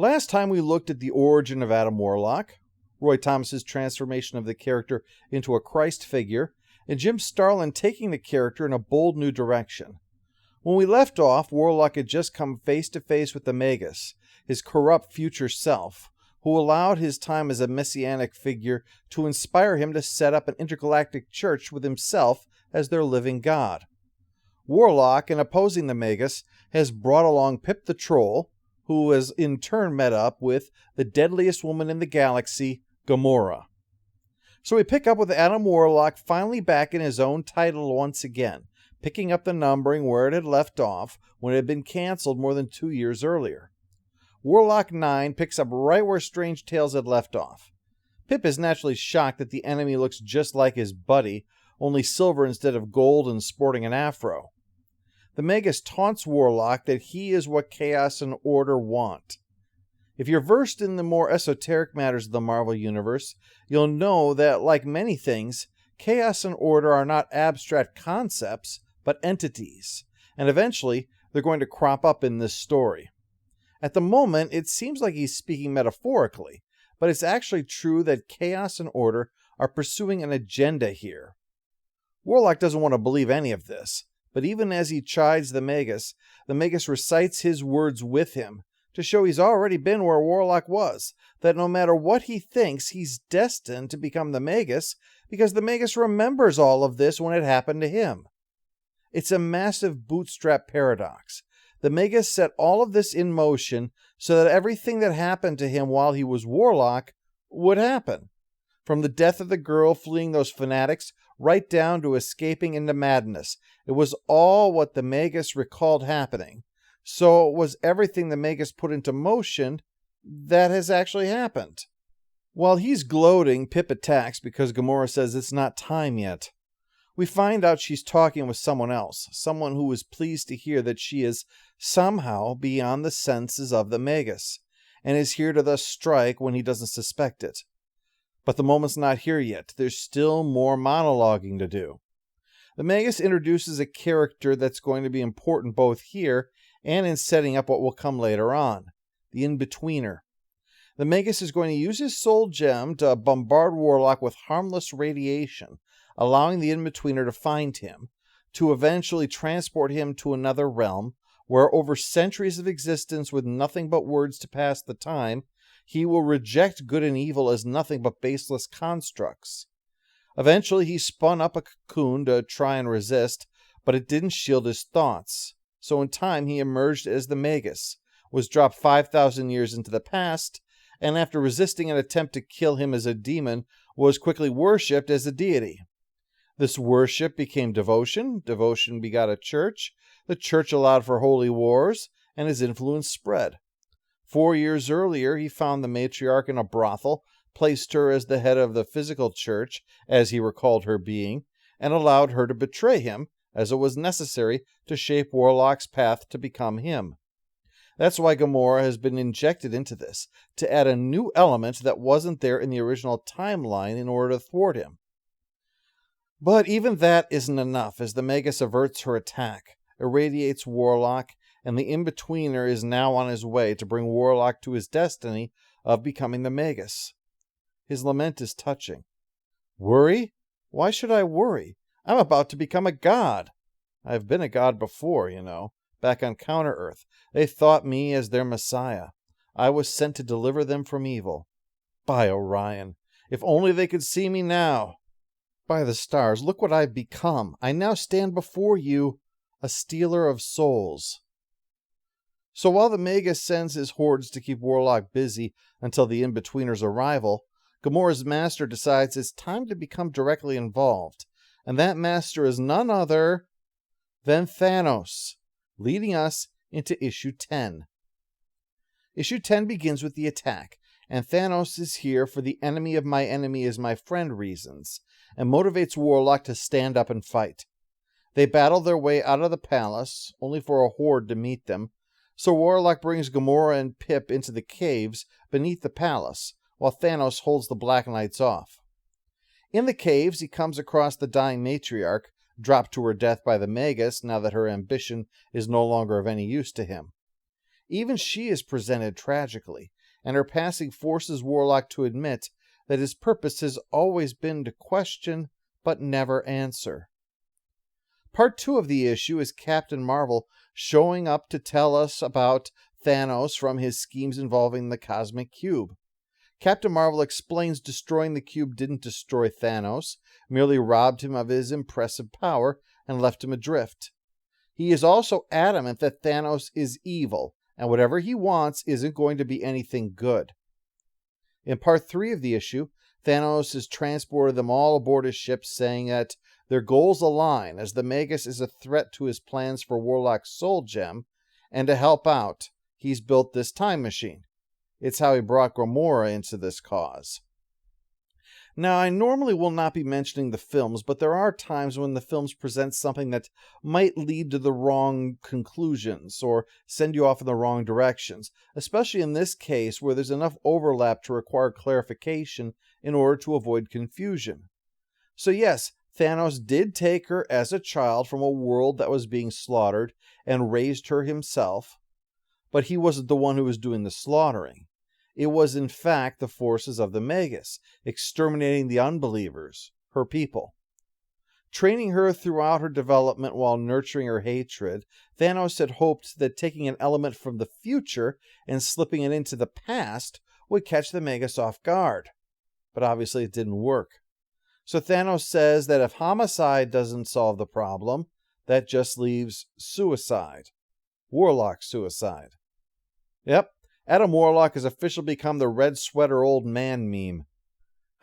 Last time we looked at the origin of Adam Warlock, Roy Thomas's transformation of the character into a Christ figure, and Jim Starlin taking the character in a bold new direction. When we left off, Warlock had just come face to face with the Magus, his corrupt future self, who allowed his time as a messianic figure to inspire him to set up an intergalactic church with himself as their living god. Warlock, in opposing the Magus, has brought along Pip the Troll, who has in turn met up with the deadliest woman in the galaxy, Gamora. So we pick up with Adam Warlock finally back in his own title once again, picking up the numbering where it had left off when it had been cancelled more than 2 years earlier. Warlock 9 picks up right where Strange Tales had left off. Pip is naturally shocked that the enemy looks just like his buddy, only silver instead of gold and sporting an afro. The Magus taunts Warlock that he is what Chaos and Order want. If you're versed in the more esoteric matters of the Marvel Universe, you'll know that, like many things, Chaos and Order are not abstract concepts, but entities, and eventually they're going to crop up in this story. At the moment, it seems like he's speaking metaphorically, but it's actually true that Chaos and Order are pursuing an agenda here. Warlock doesn't want to believe any of this, but even as he chides the Magus recites his words with him to show he's already been where Warlock was, that no matter what he thinks, he's destined to become the Magus because the Magus remembers all of this when it happened to him. It's a massive bootstrap paradox. The Magus set all of this in motion so that everything that happened to him while he was Warlock would happen. From the death of the girl fleeing those fanatics right down to escaping into madness. It was all what the Magus recalled happening. So it was everything the Magus put into motion that has actually happened. While he's gloating, Pip attacks because Gamora says it's not time yet. We find out she's talking with someone else, someone who is pleased to hear that she is somehow beyond the senses of the Magus, and is here to thus strike when he doesn't suspect it. But the moment's not here yet. There's still more monologuing to do. The Magus introduces a character that's going to be important both here and in setting up what will come later on, the In-Betweener. The Magus is going to use his soul gem to bombard Warlock with harmless radiation, allowing the In-Betweener to find him, to eventually transport him to another realm, where over centuries of existence with nothing but words to pass the time, he will reject good and evil as nothing but baseless constructs. Eventually, he spun up a cocoon to try and resist, but it didn't shield his thoughts. So in time, he emerged as the Magus, was dropped 5,000 years into the past, and after resisting an attempt to kill him as a demon, was quickly worshipped as a deity. This worship became devotion, devotion begot a church, the church allowed for holy wars, and his influence spread. 4 years earlier, he found the matriarch in a brothel, placed her as the head of the physical church, as he recalled her being, and allowed her to betray him, as it was necessary to shape Warlock's path to become him. That's why Gamora has been injected into this, to add a new element that wasn't there in the original timeline in order to thwart him. But even that isn't enough, as the Magus averts her attack, irradiates Warlock, and the In-Betweener is now on his way to bring Warlock to his destiny of becoming the Magus. His lament is touching. Worry? Why should I worry? I'm about to become a god. I've been a god before, you know, back on Counter-Earth. They thought me as their messiah. I was sent to deliver them from evil. By Orion, if only they could see me now. By the stars, look what I've become. I now stand before you, a stealer of souls. So while the Magus sends his hordes to keep Warlock busy until the In-Betweener's arrival, Gamora's master decides it's time to become directly involved, and that master is none other than Thanos, leading us into Issue 10. Issue 10 begins with the attack, and Thanos is here for the enemy of my enemy is my friend reasons, and motivates Warlock to stand up and fight. They battle their way out of the palace, only for a horde to meet them, so Warlock brings Gamora and Pip into the caves beneath the palace, while Thanos holds the Black Knights off. In the caves, he comes across the dying matriarch, dropped to her death by the Magus now that her ambition is no longer of any use to him. Even she is presented tragically, and her passing forces Warlock to admit that his purpose has always been to question but never answer. Part 2 of the issue is Captain Marvel showing up to tell us about Thanos from his schemes involving the Cosmic Cube. Captain Marvel explains destroying the cube didn't destroy Thanos, merely robbed him of his impressive power and left him adrift. He is also adamant that Thanos is evil, and whatever he wants isn't going to be anything good. In Part 3 of the issue, Thanos has transported them all aboard his ship, saying that their goals align, as the Magus is a threat to his plans for Warlock's soul gem, and to help out, he's built this time machine. It's how he brought Gamora into this cause. Now, I normally will not be mentioning the films, but there are times when the films present something that might lead to the wrong conclusions or send you off in the wrong directions, especially in this case where there's enough overlap to require clarification in order to avoid confusion. So yes, Thanos did take her as a child from a world that was being slaughtered and raised her himself, but he wasn't the one who was doing the slaughtering. It was, in fact, the forces of the Magus, exterminating the unbelievers, her people. Training her throughout her development while nurturing her hatred, Thanos had hoped that taking an element from the future and slipping it into the past would catch the Magus off guard. But obviously it didn't work. So Thanos says that if homicide doesn't solve the problem, that just leaves suicide. Warlock suicide. Yep. Adam Warlock has officially become the red sweater old man meme.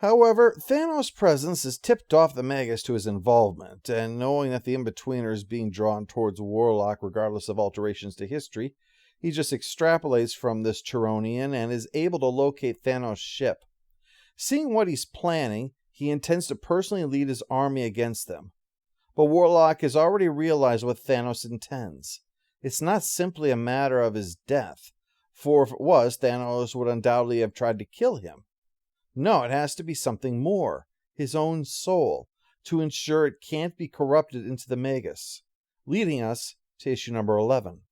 However, Thanos' presence has tipped off the Magus to his involvement, and knowing that the In-Betweener is being drawn towards Warlock regardless of alterations to history, he just extrapolates from this Chironian and is able to locate Thanos' ship. Seeing what he's planning, he intends to personally lead his army against them. But Warlock has already realized what Thanos intends. It's not simply a matter of his death, for if it was, Thanos would undoubtedly have tried to kill him. No, it has to be something more, his own soul, to ensure it can't be corrupted into the Magus, leading us to issue number 11.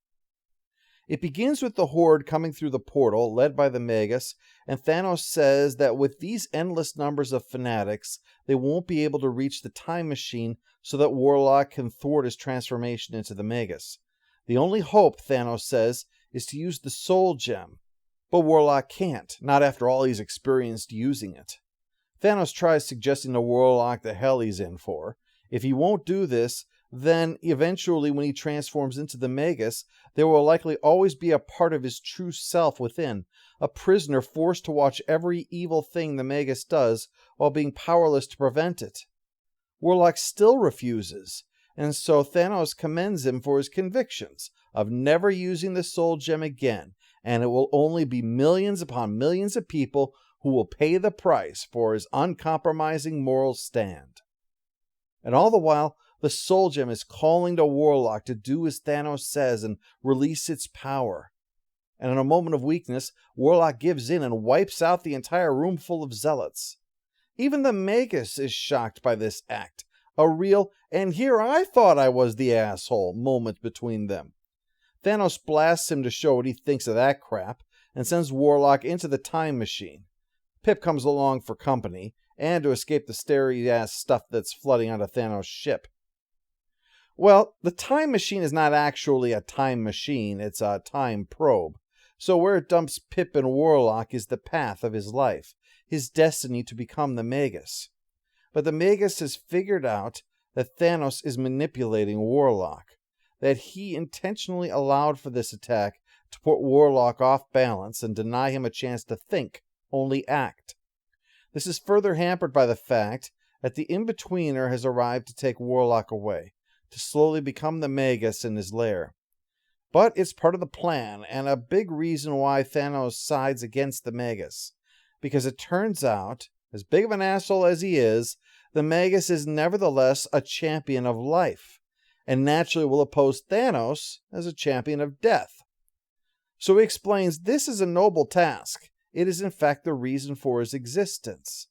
It begins with the Horde coming through the portal, led by the Magus, and Thanos says that with these endless numbers of fanatics, they won't be able to reach the time machine so that Warlock can thwart his transformation into the Magus. The only hope, Thanos says, is to use the soul gem. But Warlock can't, not after all he's experienced using it. Thanos tries suggesting to Warlock the hell he's in for. If he won't do this, then eventually when he transforms into the Magus, there will likely always be a part of his true self within, a prisoner forced to watch every evil thing the Magus does while being powerless to prevent it. Warlock still refuses, and so Thanos commends him for his convictions of never using the soul gem again, and it will only be millions upon millions of people who will pay the price for his uncompromising moral stand. And all the while, the soul gem is calling to Warlock to do as Thanos says and release its power. And in a moment of weakness, Warlock gives in and wipes out the entire room full of zealots. Even the Magus is shocked by this act, a real, and here I thought I was the asshole moment between them. Thanos blasts him to show what he thinks of that crap, and sends Warlock into the time machine. Pip comes along for company, and to escape the starry-ass stuff that's flooding onto Thanos' ship. Well, the time machine is not actually a time machine, it's a time probe. So where it dumps Pip and Warlock is the path of his life, his destiny to become the Magus. But the Magus has figured out that Thanos is manipulating Warlock, that he intentionally allowed for this attack to put Warlock off balance and deny him a chance to think, only act. This is further hampered by the fact that the In-Betweener has arrived to take Warlock away, to slowly become the Magus in his lair. But it's part of the plan, and a big reason why Thanos sides against the Magus. Because it turns out, as big of an asshole as he is, the Magus is nevertheless a champion of life, and naturally will oppose Thanos as a champion of death. So he explains this is a noble task. It is in fact the reason for his existence.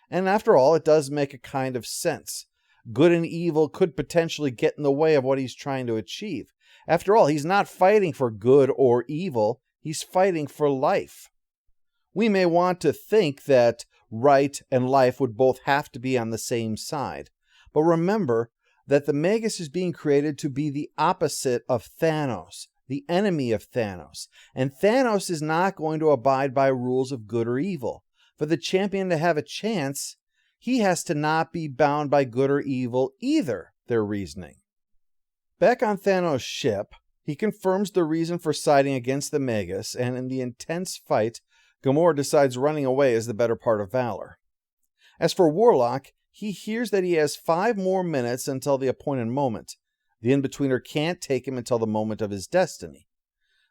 And after all, it does make a kind of sense. Good and evil could potentially get in the way of what he's trying to achieve. After all, he's not fighting for good or evil, he's fighting for life. We may want to think that right and life would both have to be on the same side, but remember that the Magus is being created to be the opposite of Thanos, the enemy of Thanos, and Thanos is not going to abide by rules of good or evil. For the champion to have a chance, he has to not be bound by good or evil either, their reasoning. Back on Thanos' ship, he confirms the reason for siding against the Magus, and in the intense fight, Gamora decides running away is the better part of valor. As for Warlock, he hears that he has 5 more minutes until the appointed moment. The in-betweener can't take him until the moment of his destiny.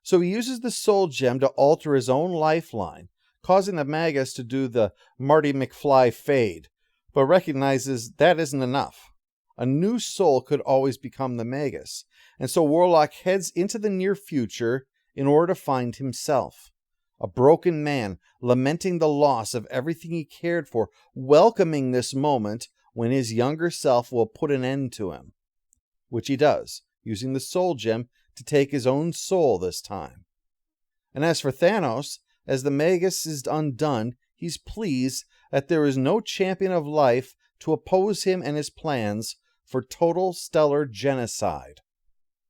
So he uses the soul gem to alter his own lifeline, causing the Magus to do the Marty McFly fade, but recognizes that isn't enough. A new soul could always become the Magus, and so Warlock heads into the near future in order to find himself. A broken man, lamenting the loss of everything he cared for, welcoming this moment when his younger self will put an end to him. Which he does, using the soul gem to take his own soul this time. And as for Thanos, as the Magus is undone, he's pleased that there is no champion of life to oppose him and his plans for total stellar genocide.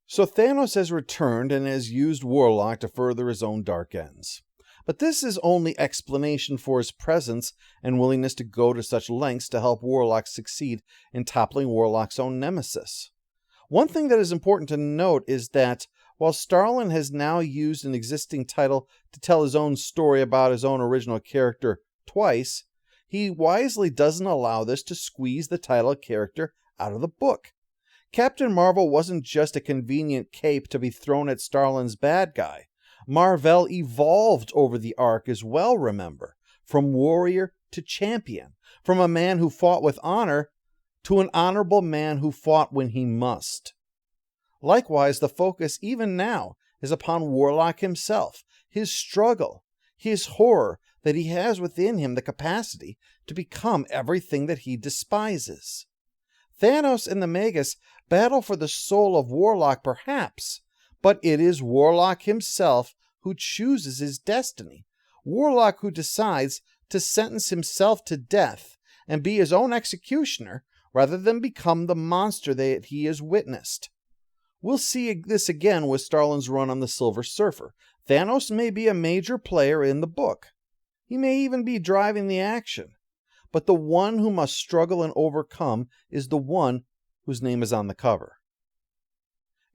So Thanos has returned and has used Warlock to further his own dark ends. But this is only explanation for his presence and willingness to go to such lengths to help Warlock succeed in toppling Warlock's own nemesis. One thing that is important to note is that while Starlin has now used an existing title to tell his own story about his own original character twice, he wisely doesn't allow this to squeeze the title character out of the book. Captain Marvel wasn't just a convenient cape to be thrown at Starlin's bad guy. Marvel evolved over the arc as well, remember, from warrior to champion, from a man who fought with honor to an honorable man who fought when he must. Likewise, the focus even now is upon Warlock himself, his struggle, his horror that he has within him the capacity to become everything that he despises. Thanos and the Magus battle for the soul of Warlock perhaps, but it is Warlock himself who chooses his destiny. Warlock who decides to sentence himself to death and be his own executioner rather than become the monster that he has witnessed. We'll see this again with Starlin's run on the Silver Surfer. Thanos may be a major player in the book. He may even be driving the action. But the one who must struggle and overcome is the one whose name is on the cover.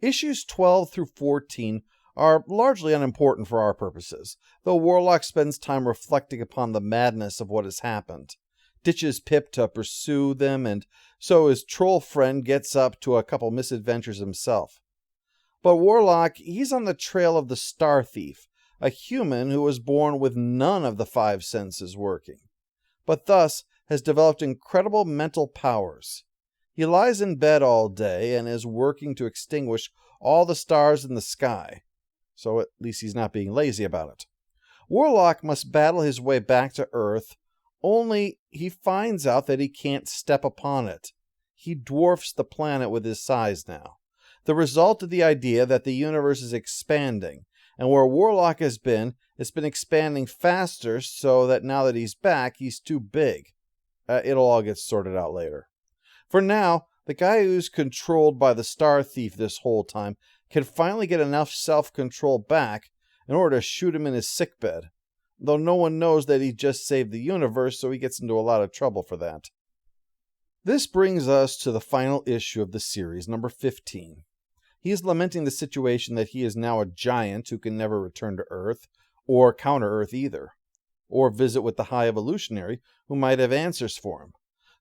Issues 12 through 14 are largely unimportant for our purposes, though Warlock spends time reflecting upon the madness of what has happened, ditches Pip to pursue them, and so his troll friend gets up to a couple misadventures himself. But Warlock, he's on the trail of the Star Thief, a human who was born with none of the 5 senses working, but thus has developed incredible mental powers. He lies in bed all day and is working to extinguish all the stars in the sky, so at least he's not being lazy about it. Warlock must battle his way back to Earth, only he finds out that he can't step upon it. He dwarfs the planet with his size now, the result of the idea that the universe is expanding, and where Warlock has been, it's been expanding faster, so that now that he's back, he's too big. It'll all get sorted out later. For now, the guy who's controlled by the Star Thief this whole time can finally get enough self-control back in order to shoot him in his sickbed, though no one knows that he just saved the universe, so he gets into a lot of trouble for that. This brings us to the final issue of the series, number 15. He is lamenting the situation that he is now a giant who can never return to Earth, or counter-Earth either, or visit with the High Evolutionary, who might have answers for him.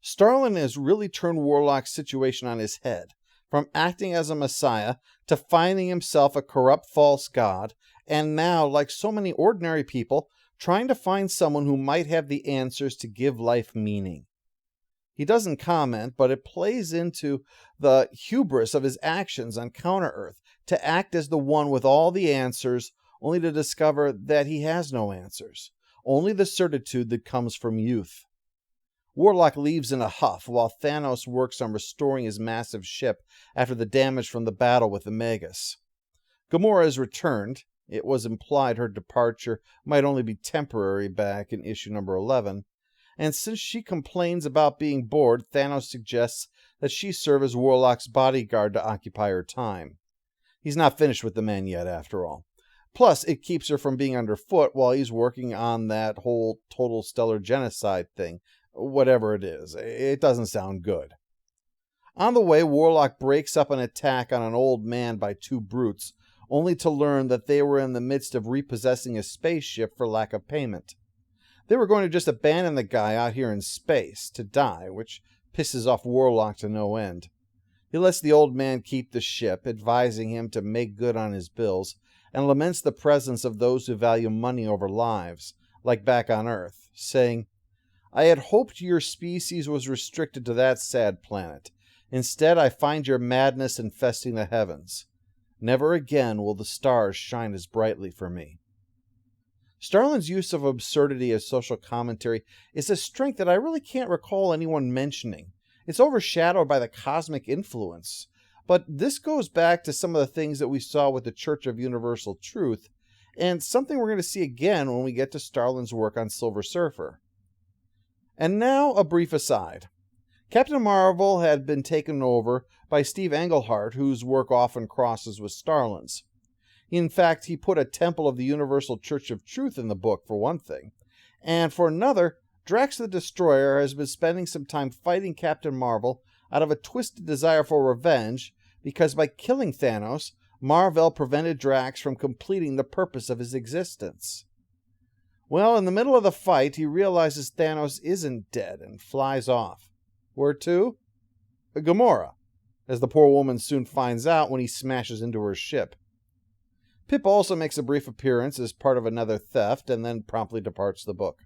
Starlin has really turned Warlock's situation on his head, from acting as a messiah to finding himself a corrupt false god, and now, like so many ordinary people, trying to find someone who might have the answers to give life meaning. He doesn't comment, but it plays into the hubris of his actions on Counter-Earth to act as the one with all the answers, only to discover that he has no answers, only the certitude that comes from youth. Warlock leaves in a huff while Thanos works on restoring his massive ship after the damage from the battle with the Magus. Gamora has returned. It was implied her departure might only be temporary back in issue number 11. And since she complains about being bored, Thanos suggests that she serve as Warlock's bodyguard to occupy her time. He's not finished with the man yet, after all. Plus, it keeps her from being underfoot while he's working on that whole total stellar genocide thing. Whatever it is, it doesn't sound good. On the way, Warlock breaks up an attack on an old man by two brutes, only to learn that they were in the midst of repossessing a spaceship for lack of payment. They were going to just abandon the guy out here in space to die, which pisses off Warlock to no end. He lets the old man keep the ship, advising him to make good on his bills, and laments the presence of those who value money over lives, like back on Earth, saying, "I had hoped your species was restricted to that sad planet. Instead, I find your madness infesting the heavens. Never again will the stars shine as brightly for me." Starlin's use of absurdity as social commentary is a strength that I really can't recall anyone mentioning. It's overshadowed by the cosmic influence, but this goes back to some of the things that we saw with the Church of Universal Truth, and something we're going to see again when we get to Starlin's work on Silver Surfer. And now a brief aside. Captain Marvel had been taken over by Steve Englehart, whose work often crosses with Starlin's. In fact, he put a temple of the Universal Church of Truth in the book, for one thing. And for another, Drax the Destroyer has been spending some time fighting Captain Marvel out of a twisted desire for revenge, because by killing Thanos, Mar-Vell prevented Drax from completing the purpose of his existence. Well, in the middle of the fight, he realizes Thanos isn't dead and flies off. Where to? Gamora, as the poor woman soon finds out when he smashes into her ship. Pip also makes a brief appearance as part of another theft and then promptly departs the book.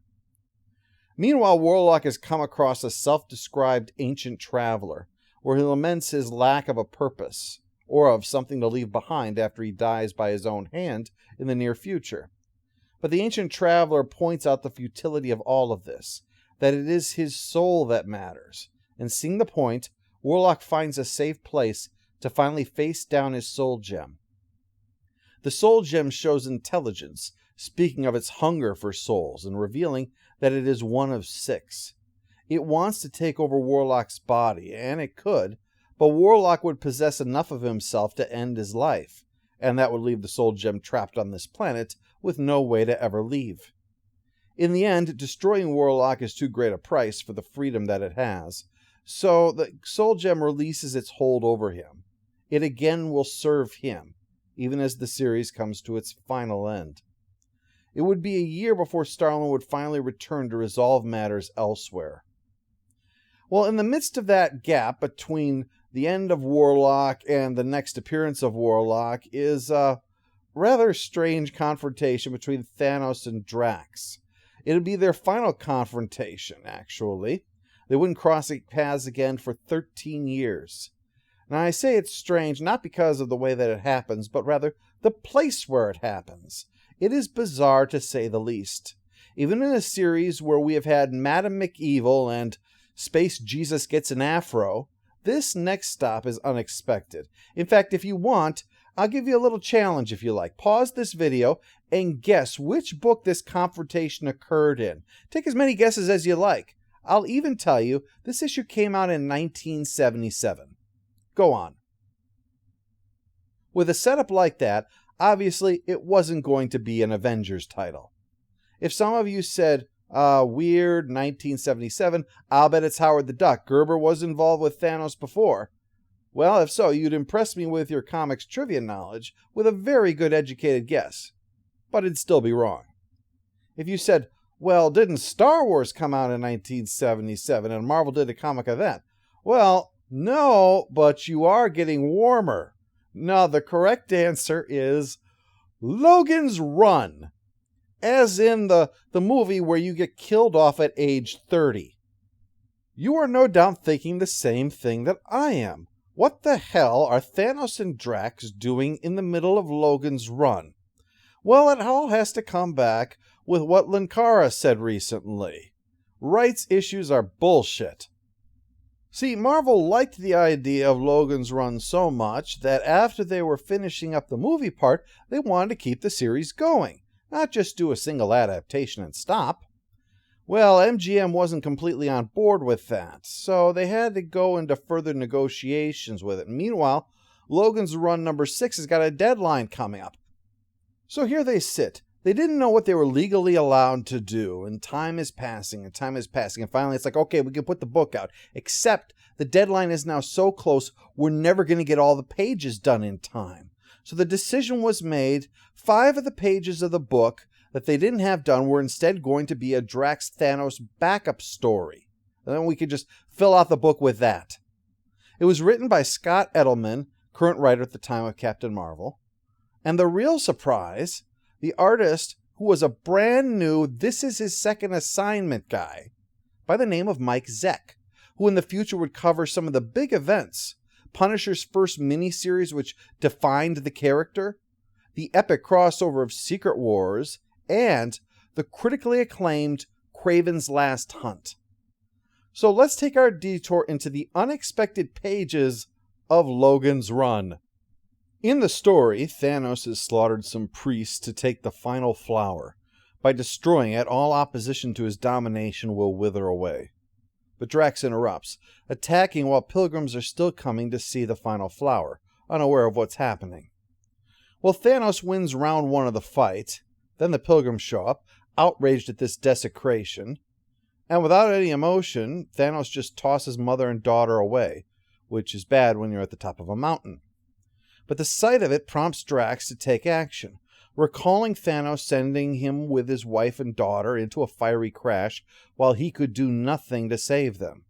Meanwhile, Warlock has come across a self-described ancient traveler, where he laments his lack of a purpose, or of something to leave behind after he dies by his own hand in the near future. But the ancient traveler points out the futility of all of this, that it is his soul that matters, and seeing the point, Warlock finds a safe place to finally face down his soul gem. The soul gem shows intelligence, speaking of its hunger for souls and revealing that it is one of 6. It wants to take over Warlock's body, and it could, but Warlock would possess enough of himself to end his life, and that would leave the soul gem trapped on this planet with no way to ever leave. In the end, destroying Warlock is too great a price for the freedom that it has, so the soul gem releases its hold over him. It again will serve him, even as the series comes to its final end. It would be a year before Starlin would finally return to resolve matters elsewhere. Well, in the midst of that gap between the end of Warlock and the next appearance of Warlock is a rather strange confrontation between Thanos and Drax. It would be their final confrontation, actually. They wouldn't cross paths again for 13 years. Now, I say it's strange not because of the way that it happens, but rather the place where it happens. It is bizarre, to say the least. Even in a series where we have had Madam McEvil and Space Jesus Gets an Afro, this next stop is unexpected. In fact, if you want, I'll give you a little challenge if you like. Pause this video and guess which book this confrontation occurred in. Take as many guesses as you like. I'll even tell you this issue came out in 1977. Go on. With a setup like that, obviously it wasn't going to be an Avengers title. If some of you said, weird, 1977, I'll bet it's Howard the Duck. Gerber was involved with Thanos before. Well, if so, you'd impress me with your comics trivia knowledge with a very good educated guess. But it'd still be wrong. If you said, well, didn't Star Wars come out in 1977 and Marvel did a comic of that? Well, no, but you are getting warmer. No, the correct answer is Logan's Run. As in the movie where you get killed off at age 30. You are no doubt thinking the same thing that I am. What the hell are Thanos and Drax doing in the middle of Logan's Run? Well, it all has to come back with what Linkara said recently. Rights issues are bullshit. See, Marvel liked the idea of Logan's Run so much that after they were finishing up the movie part, they wanted to keep the series going, not just do a single adaptation and stop. Well, MGM wasn't completely on board with that, so they had to go into further negotiations with it. Meanwhile, Logan's Run number 6 has got a deadline coming up. So here they sit. They didn't know what they were legally allowed to do, and time is passing, and finally it's like, okay, we can put the book out, except the deadline is now so close, we're never going to get all the pages done in time. So the decision was made, 5 of the pages of the book that they didn't have done were instead going to be a Drax Thanos backup story. And then we could just fill out the book with that. It was written by Scott Edelman, current writer at the time of Captain Marvel. And the real surprise, the artist, who was a brand new, this is his second assignment guy, by the name of Mike Zeck, who in the future would cover some of the big events, Punisher's first miniseries which defined the character, the epic crossover of Secret Wars, and the critically acclaimed Kraven's Last Hunt. So let's take our detour into the unexpected pages of Logan's Run. In the story, Thanos has slaughtered some priests to take the final flower. By destroying it, all opposition to his domination will wither away. But Drax interrupts, attacking while pilgrims are still coming to see the final flower, unaware of what's happening. Well, Thanos wins round 1 of the fight. Then the pilgrims show up, outraged at this desecration. And without any emotion, Thanos just tosses mother and daughter away, which is bad when you're at the top of a mountain. But the sight of it prompts Drax to take action, recalling Thanos sending him with his wife and daughter into a fiery crash while he could do nothing to save them.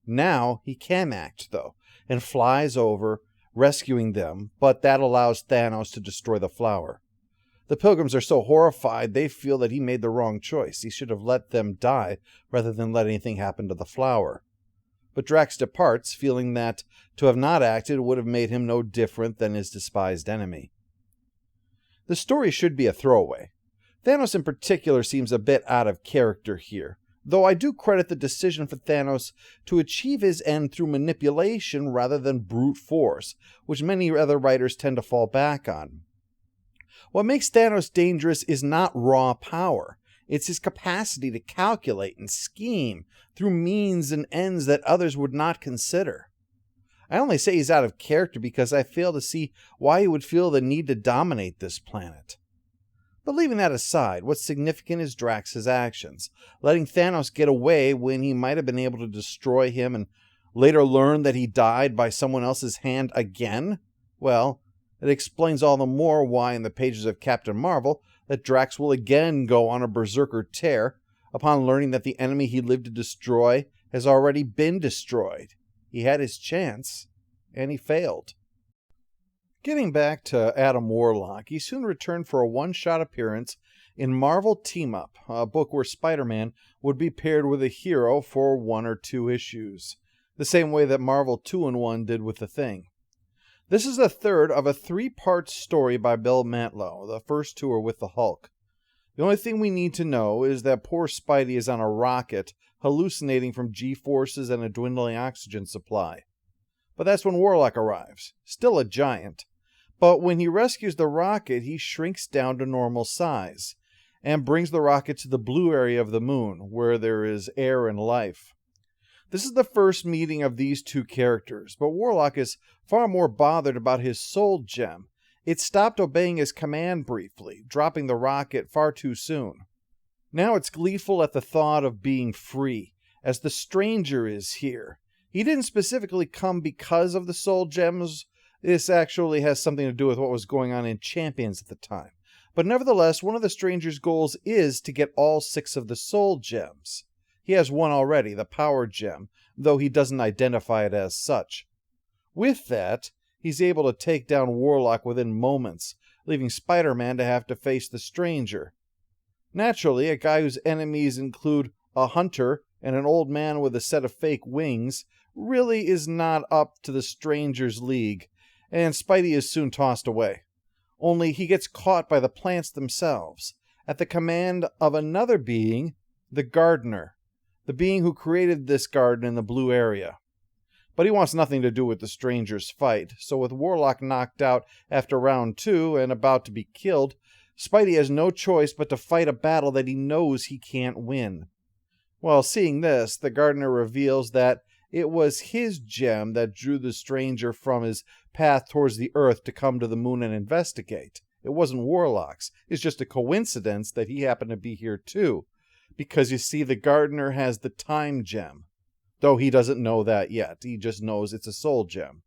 Now he can act, though, and flies over, rescuing them, but that allows Thanos to destroy the flower. The pilgrims are so horrified they feel that he made the wrong choice. He should have let them die rather than let anything happen to the flower. But Drax departs, feeling that to have not acted would have made him no different than his despised enemy. The story should be a throwaway. Thanos in particular seems a bit out of character here, though I do credit the decision for Thanos to achieve his end through manipulation rather than brute force, which many other writers tend to fall back on. What makes Thanos dangerous is not raw power. It's his capacity to calculate and scheme through means and ends that others would not consider. I only say he's out of character because I fail to see why he would feel the need to dominate this planet. But leaving that aside, what's significant is Drax's actions, letting Thanos get away when he might have been able to destroy him and later learn that he died by someone else's hand again. Well, it explains all the more why in the pages of Captain Marvel that Drax will again go on a berserker tear upon learning that the enemy he lived to destroy has already been destroyed. He had his chance, and he failed. Getting back to Adam Warlock, he soon returned for a one-shot appearance in Marvel Team-Up, a book where Spider-Man would be paired with a hero for 1 or 2 issues, the same way that Marvel 2-in-1 did with The Thing. This is the third of a 3-part story by Bill Mantlo. The first 2 are with the Hulk. The only thing we need to know is that poor Spidey is on a rocket, hallucinating from G-forces and a dwindling oxygen supply. But that's when Warlock arrives, still a giant. But when he rescues the rocket, he shrinks down to normal size, and brings the rocket to the blue area of the moon, where there is air and life. This is the first meeting of these 2 characters, but Warlock is far more bothered about his soul gem. It stopped obeying his command briefly, dropping the rocket far too soon. Now it's gleeful at the thought of being free, as the Stranger is here. He didn't specifically come because of the soul gems. This actually has something to do with what was going on in Champions at the time. But nevertheless, one of the Stranger's goals is to get all 6 of the soul gems. He has one already, the Power Gem, though he doesn't identify it as such. With that, he's able to take down Warlock within moments, leaving Spider-Man to have to face the Stranger. Naturally, a guy whose enemies include a hunter and an old man with a set of fake wings really is not up to the Stranger's league, and Spidey is soon tossed away. Only he gets caught by the plants themselves, at the command of another being, the Gardener, the being who created this garden in the blue area. But he wants nothing to do with the stranger's fight, so with Warlock knocked out after round 2 and about to be killed, Spidey has no choice but to fight a battle that he knows he can't win. Well, seeing this, the gardener reveals that it was his gem that drew the stranger from his path towards the Earth to come to the moon and investigate. It wasn't Warlock's. It's just a coincidence that he happened to be here too. Because you see, the gardener has the time gem. Though he doesn't know that yet. He just knows it's a soul gem.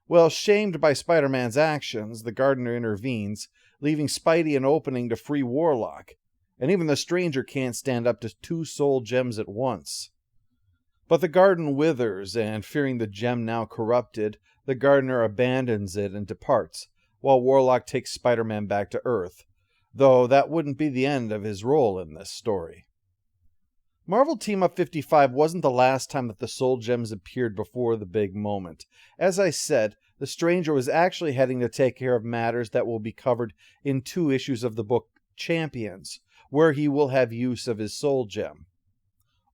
Well, shamed by Spider-Man's actions, the gardener intervenes, leaving Spidey an opening to free Warlock. And even the stranger can't stand up to 2 soul gems at once. But the garden withers, and fearing the gem now corrupted, the gardener abandons it and departs, while Warlock takes Spider-Man back to Earth, though that wouldn't be the end of his role in this story. Marvel Team-Up 55 wasn't the last time that the Soul Gems appeared before the big moment. As I said, the Stranger was actually heading to take care of matters that will be covered in 2 issues of the book Champions, where he will have use of his Soul Gem.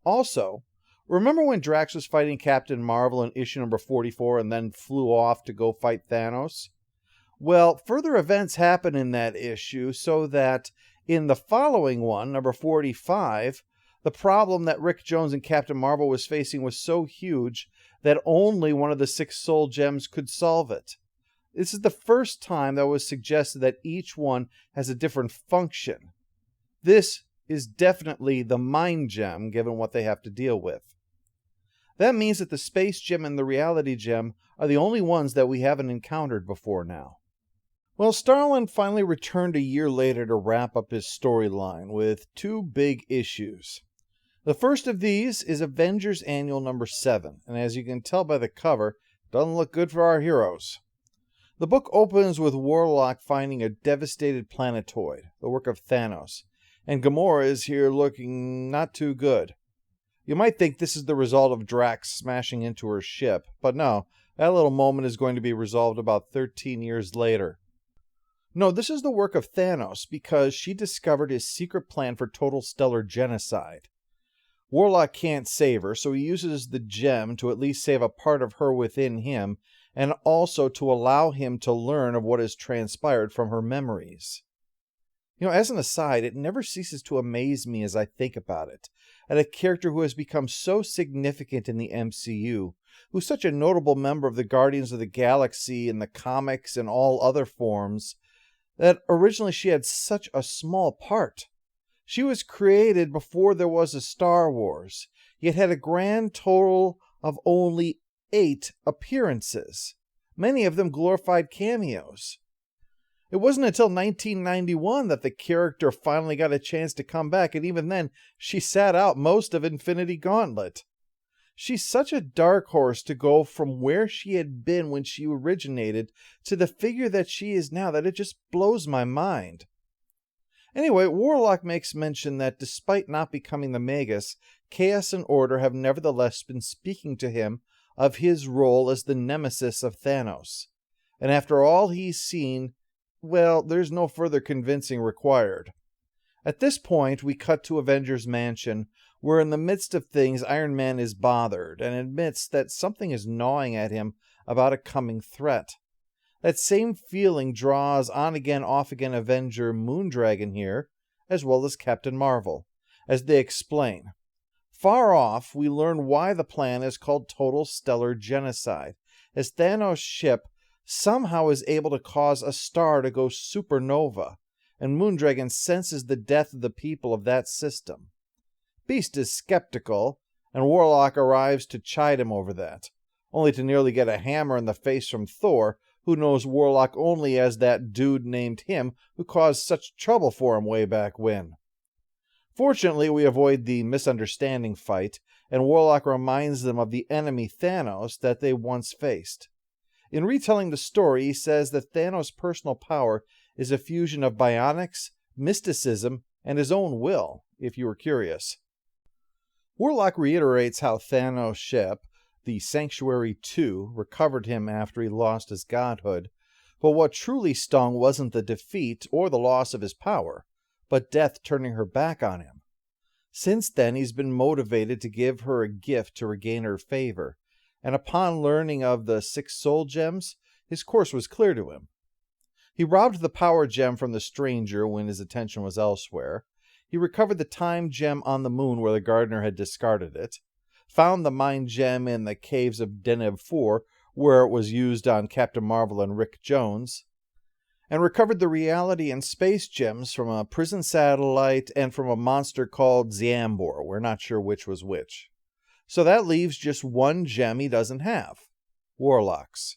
Also, remember when Drax was fighting Captain Marvel in issue number 44 and then flew off to go fight Thanos? Well, further events happen in that issue so that in the following one, number 45, the problem that Rick Jones and Captain Marvel was facing was so huge that only one of the 6 Soul Gems could solve it. This is the first time that was suggested that each one has a different function. This is definitely the Mind Gem, given what they have to deal with. That means that the Space Gem and the Reality Gem are the only ones that we haven't encountered before now. Well, Starlin finally returned a year later to wrap up his storyline with 2 big issues. The first of these is Avengers Annual number 7, and as you can tell by the cover, doesn't look good for our heroes. The book opens with Warlock finding a devastated planetoid, the work of Thanos, and Gamora is here looking not too good. You might think this is the result of Drax smashing into her ship, but no, that little moment is going to be resolved about 13 years later. No, this is the work of Thanos because she discovered his secret plan for total stellar genocide. Warlock can't save her, so he uses the gem to at least save a part of her within him, and also to allow him to learn of what has transpired from her memories. As an aside, it never ceases to amaze me as I think about it, at a character who has become so significant in the MCU, who's such a notable member of the Guardians of the Galaxy in the comics and all other forms, that originally she had such a small part. She was created before there was a Star Wars, yet had a grand total of only 8 appearances, many of them glorified cameos. It wasn't until 1991 that the character finally got a chance to come back, and even then, she sat out most of Infinity Gauntlet. She's such a dark horse to go from where she had been when she originated to the figure that she is now that it just blows my mind. Anyway, Warlock makes mention that despite not becoming the Magus, Chaos and Order have nevertheless been speaking to him of his role as the nemesis of Thanos. And after all he's seen, well, there's no further convincing required. At this point, we cut to Avengers Mansion, where in the midst of things, Iron Man is bothered and admits that something is gnawing at him about a coming threat. That same feeling draws on-again, off-again Avenger Moondragon here, as well as Captain Marvel, as they explain. Far off, we learn why the plan is called Total Stellar Genocide, as Thanos' ship somehow is able to cause a star to go supernova, and Moondragon senses the death of the people of that system. Beast is skeptical, and Warlock arrives to chide him over that, only to nearly get a hammer in the face from Thor, who knows Warlock only as that dude named him who caused such trouble for him way back when. Fortunately, we avoid the misunderstanding fight, and Warlock reminds them of the enemy Thanos that they once faced. In retelling the story, he says that Thanos' personal power is a fusion of bionics, mysticism, and his own will, if you were curious. Warlock reiterates how Thanos' ship, the Sanctuary 2, recovered him after he lost his godhood, but what truly stung wasn't the defeat or the loss of his power, but death turning her back on him. Since then, he's been motivated to give her a gift to regain her favor, and upon learning of the 6 soul gems, his course was clear to him. He robbed the power gem from the stranger when his attention was elsewhere. He recovered the time gem on the moon where the gardener had discarded it, found the mind gem in the caves of Deneb 4 where it was used on Captain Marvel and Rick Jones, and recovered the reality and space gems from a prison satellite and from a monster called Ziambor. We're not sure which was which. So that leaves just one gem he doesn't have: Warlock's.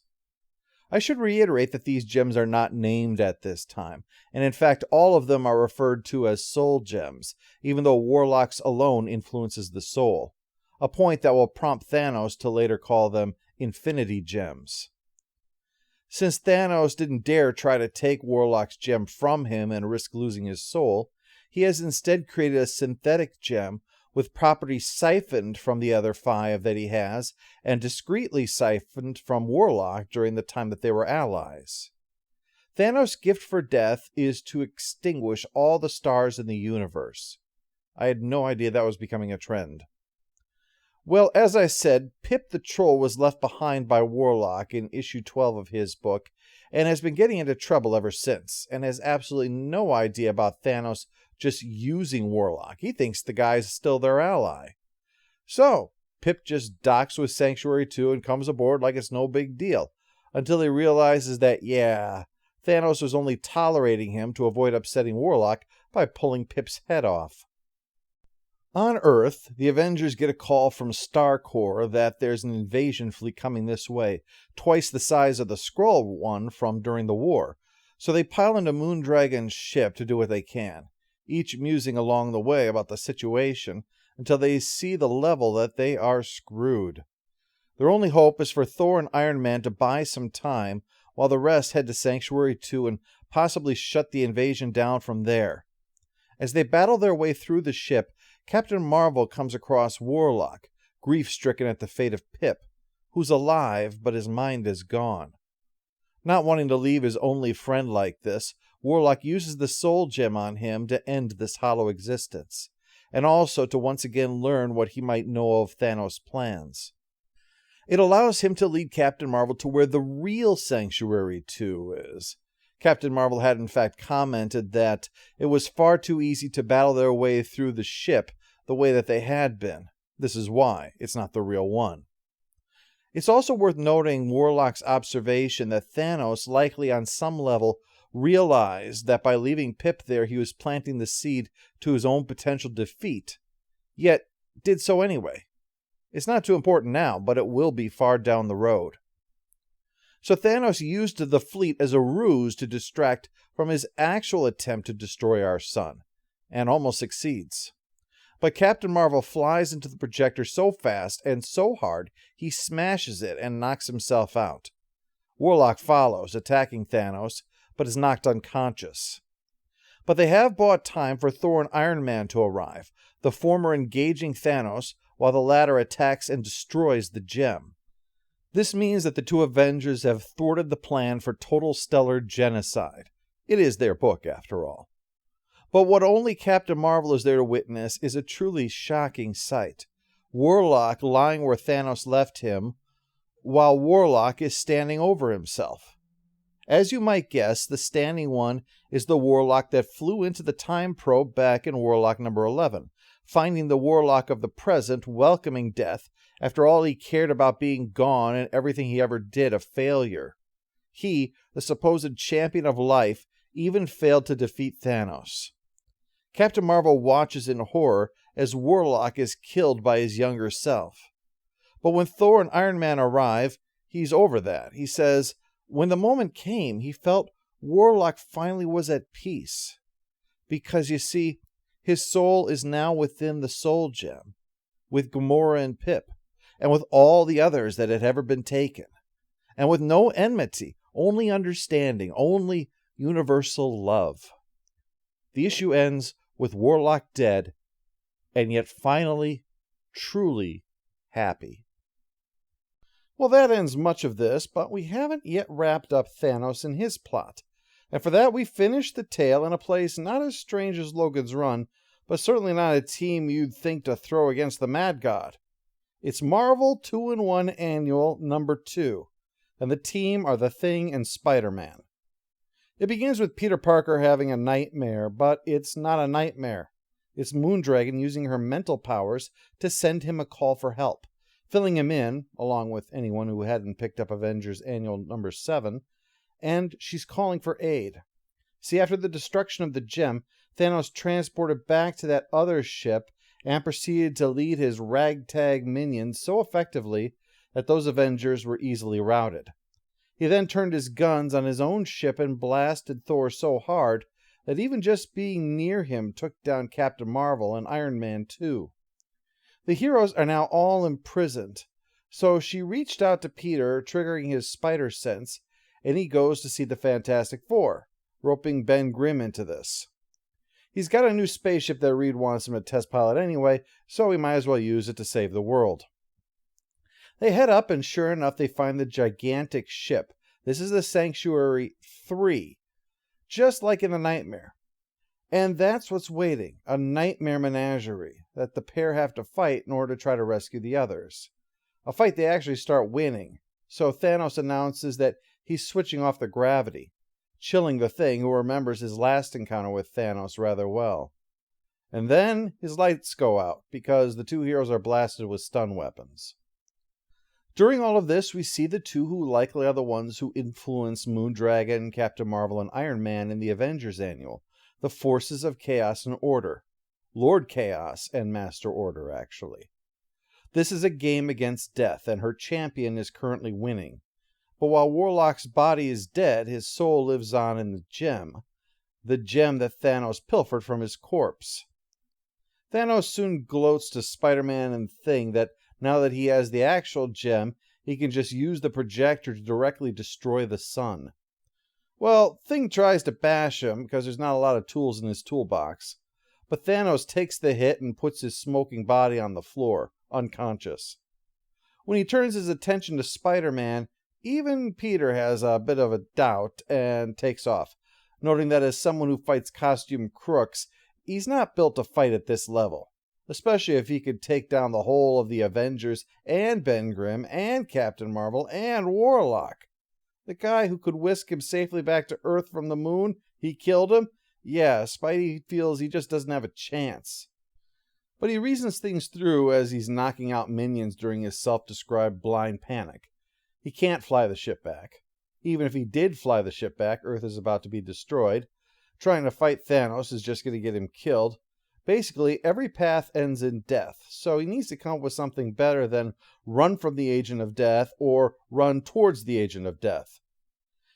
I should reiterate that these gems are not named at this time, and in fact all of them are referred to as soul gems, even though Warlock's alone influences the soul, a point that will prompt Thanos to later call them Infinity Gems. Since Thanos didn't dare try to take Warlock's gem from him and risk losing his soul, he has instead created a synthetic gem with properties siphoned from the other 5 that he has, and discreetly siphoned from Warlock during the time that they were allies. Thanos' gift for death is to extinguish all the stars in the universe. I had no idea that was becoming a trend. Well, as I said, Pip the Troll was left behind by Warlock in issue 12 of his book, and has been getting into trouble ever since, and has absolutely no idea about Thanos just using Warlock. He thinks the guy's still their ally. So, Pip just docks with Sanctuary 2 and comes aboard like it's no big deal, until he realizes that, yeah, Thanos was only tolerating him to avoid upsetting Warlock by pulling Pip's head off. On Earth, the Avengers get a call from Starcore that there's an invasion fleet coming this way, twice the size of the Skrull one from during the war, so they pile into Moondragon's ship to do what they can, each musing along the way about the situation until they see the level that they are screwed. Their only hope is for Thor and Iron Man to buy some time while the rest head to Sanctuary 2 and possibly shut the invasion down from there. As they battle their way through the ship, Captain Marvel comes across Warlock, grief-stricken at the fate of Pip, who's alive but his mind is gone. Not wanting to leave his only friend like this, Warlock uses the soul gem on him to end this hollow existence, and also to once again learn what he might know of Thanos' plans. It allows him to lead Captain Marvel to where the real Sanctuary 2 is. Captain Marvel had in fact commented that it was far too easy to battle their way through the ship the way that they had been. This is why it's not the real one. It's also worth noting Warlock's observation that Thanos likely on some level realized that by leaving Pip there he was planting the seed to his own potential defeat, yet did so anyway. It's not too important now, but it will be far down the road. So Thanos used the fleet as a ruse to distract from his actual attempt to destroy our sun, and almost succeeds. But Captain Marvel flies into the projector so fast and so hard he smashes it and knocks himself out. Warlock follows, attacking Thanos, but is knocked unconscious. But they have bought time for Thor and Iron Man to arrive, the former engaging Thanos while the latter attacks and destroys the gem. This means that the two Avengers have thwarted the plan for total stellar genocide. It is their book, after all. But what only Captain Marvel is there to witness is a truly shocking sight. Warlock lying where Thanos left him, while Warlock is standing over himself. As you might guess, the standing one is the Warlock that flew into the time probe back in Warlock number 11, finding the Warlock of the present welcoming death after all he cared about being gone and everything he ever did a failure. He, the supposed champion of life, even failed to defeat Thanos. Captain Marvel watches in horror as Warlock is killed by his younger self. But when Thor and Iron Man arrive, he's over that. He says, when the moment came, he felt Warlock finally was at peace. Because, you see, his soul is now within the soul gem, with Gamora and Pip, and with all the others that had ever been taken. And with no enmity, only understanding, only universal love. The issue ends with Warlock dead, and yet finally, truly happy. Well, that ends much of this, but we haven't yet wrapped up Thanos and his plot. And for that, we finished the tale in a place not as strange as Logan's Run, but certainly not a team you'd think to throw against the Mad God. It's Marvel 2-in-1 Annual number 2, and the team are The Thing and Spider-Man. It begins with Peter Parker having a nightmare, but it's not a nightmare. It's Moondragon using her mental powers to send him a call for help, filling him in, along with anyone who hadn't picked up Avengers Annual number 7, and she's calling for aid. See, after the destruction of the gem, Thanos transported back to that other ship and proceeded to lead his ragtag minions so effectively that those Avengers were easily routed. He then turned his guns on his own ship and blasted Thor so hard that even just being near him took down Captain Marvel and Iron Man too. The heroes are now all imprisoned, so she reached out to Peter, triggering his spider sense, and he goes to see the Fantastic Four, roping Ben Grimm into this. He's got a new spaceship that Reed wants him to test pilot anyway, so he might as well use it to save the world. They head up, and sure enough, they find the gigantic ship. This is the Sanctuary 3, just like in the Nightmare. And that's what's waiting, a nightmare menagerie that the pair have to fight in order to try to rescue the others. A fight they actually start winning, so Thanos announces that he's switching off the gravity, chilling the Thing, who remembers his last encounter with Thanos rather well. And then his lights go out, because the two heroes are blasted with stun weapons. During all of this, we see the two who likely are the ones who influenced Moondragon, Captain Marvel, and Iron Man in the Avengers Annual, the forces of Chaos and Order. Lord Chaos and Master Order, actually. This is a game against death, and her champion is currently winning. But while Warlock's body is dead, his soul lives on in the gem that Thanos pilfered from his corpse. Thanos soon gloats to Spider-Man and Thing that now that he has the actual gem, he can just use the projector to directly destroy the sun. Well, Thing tries to bash him because there's not a lot of tools in his toolbox, but Thanos takes the hit and puts his smoking body on the floor, unconscious. When he turns his attention to Spider-Man, even Peter has a bit of a doubt and takes off, noting that as someone who fights costume crooks, he's not built to fight at this level, especially if he could take down the whole of the Avengers and Ben Grimm and Captain Marvel and Warlock. The guy who could whisk him safely back to Earth from the moon, he killed him? Yeah, Spidey feels he just doesn't have a chance. But he reasons things through as he's knocking out minions during his self-described blind panic. He can't fly the ship back. Even if he did fly the ship back, Earth is about to be destroyed. Trying to fight Thanos is just going to get him killed. Basically, every path ends in death, so he needs to come up with something better than run from the Agent of Death or run towards the Agent of Death.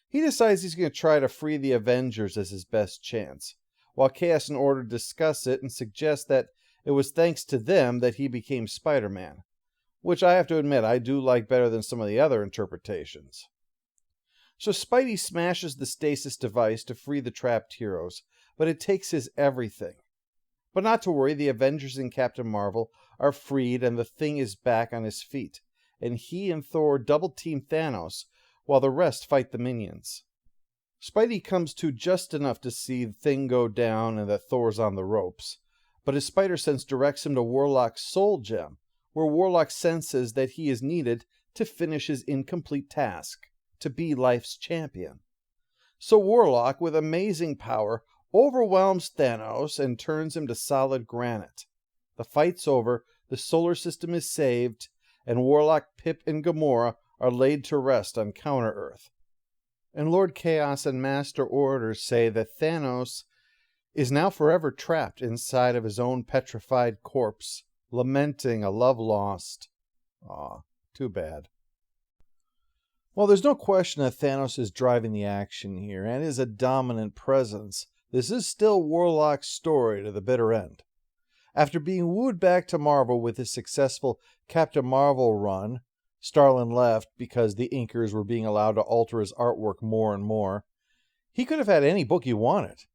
He decides he's going to try to free the Avengers as his best chance, while Chaos and Order discuss it and suggest that it was thanks to them that he became Spider-Man, which I have to admit I do like better than some of the other interpretations. So Spidey smashes the stasis device to free the trapped heroes, but it takes his everything. But not to worry, the Avengers and Captain Marvel are freed and the Thing is back on his feet, and he and Thor double-team Thanos while the rest fight the minions. Spidey comes to just enough to see the Thing go down and that Thor's on the ropes, but his spider sense directs him to Warlock's soul gem, where Warlock senses that he is needed to finish his incomplete task, to be life's champion. So Warlock, with amazing power, overwhelms Thanos and turns him to solid granite. The fight's over, the solar system is saved, and Warlock, Pip, and Gamora are laid to rest on Counter-Earth. And Lord Chaos and Master Order say that Thanos is now forever trapped inside of his own petrified corpse, lamenting a love lost. Aw, too bad. Well, there's no question that Thanos is driving the action here and is a dominant presence. This is still Warlock's story to the bitter end. After being wooed back to Marvel with his successful Captain Marvel run, Starlin left because the inkers were being allowed to alter his artwork more and more. He could have had any book he wanted.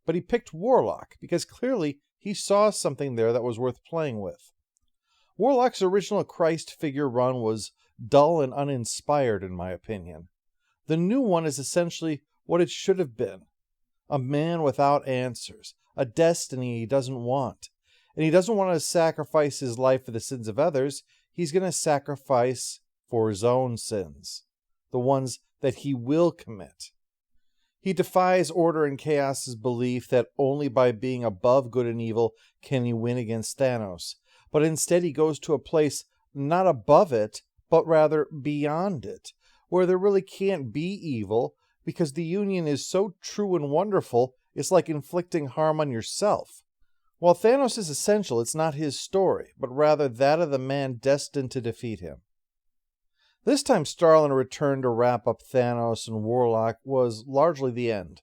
But he picked Warlock because clearly he saw something there that was worth playing with. Warlock's original Christ figure run was dull and uninspired, in my opinion. The new one is essentially what it should have been. A man without answers, a destiny he doesn't want. And he doesn't want to sacrifice his life for the sins of others. he's going to sacrifice for his own sins, the ones that he will commit. He defies order and chaos's belief that only by being above good and evil can he win against Thanos, but instead he goes to a place not above it, but rather beyond it, where there really can't be evil, because the union is so true and wonderful, it's like inflicting harm on yourself. While Thanos is essential, it's not his story, but rather that of the man destined to defeat him. This time Starlin returned to wrap up Thanos and Warlock was largely the end.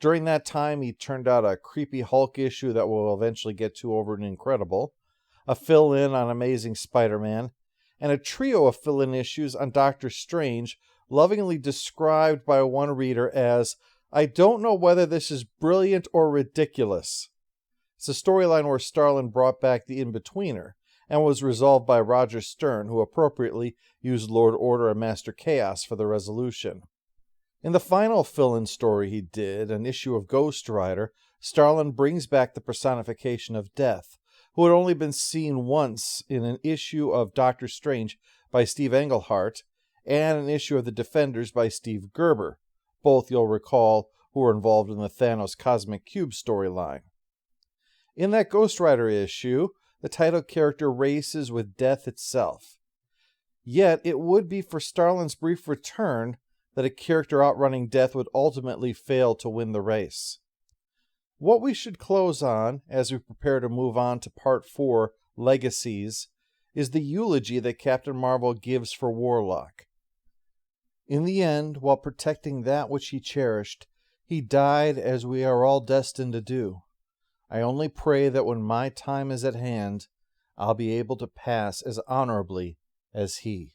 During that time, he turned out a creepy Hulk issue that we'll eventually get to over in Incredible, a fill-in on Amazing Spider-Man, and a trio of fill-in issues on Doctor Strange, lovingly described by one reader as, "I don't know whether this is brilliant or ridiculous." It's a storyline where Starlin brought back the In-Betweener, and was resolved by Roger Stern, who appropriately used Lord Order and Master Chaos for the resolution. In the final fill-in story he did, an issue of Ghost Rider, Starlin brings back the personification of Death, who had only been seen once in an issue of Doctor Strange by Steve Englehart, and an issue of The Defenders by Steve Gerber, both, you'll recall, who were involved in the Thanos Cosmic Cube storyline. In that Ghost Rider issue, the title character races with death itself. Yet, it would be for Starlin's brief return that a character outrunning death would ultimately fail to win the race. What we should close on, as we prepare to move on to Part 4, Legacies, is the eulogy that Captain Marvel gives for Warlock. In the end, while protecting that which he cherished, he died as we are all destined to do. I only pray that when my time is at hand, I'll be able to pass as honorably as he.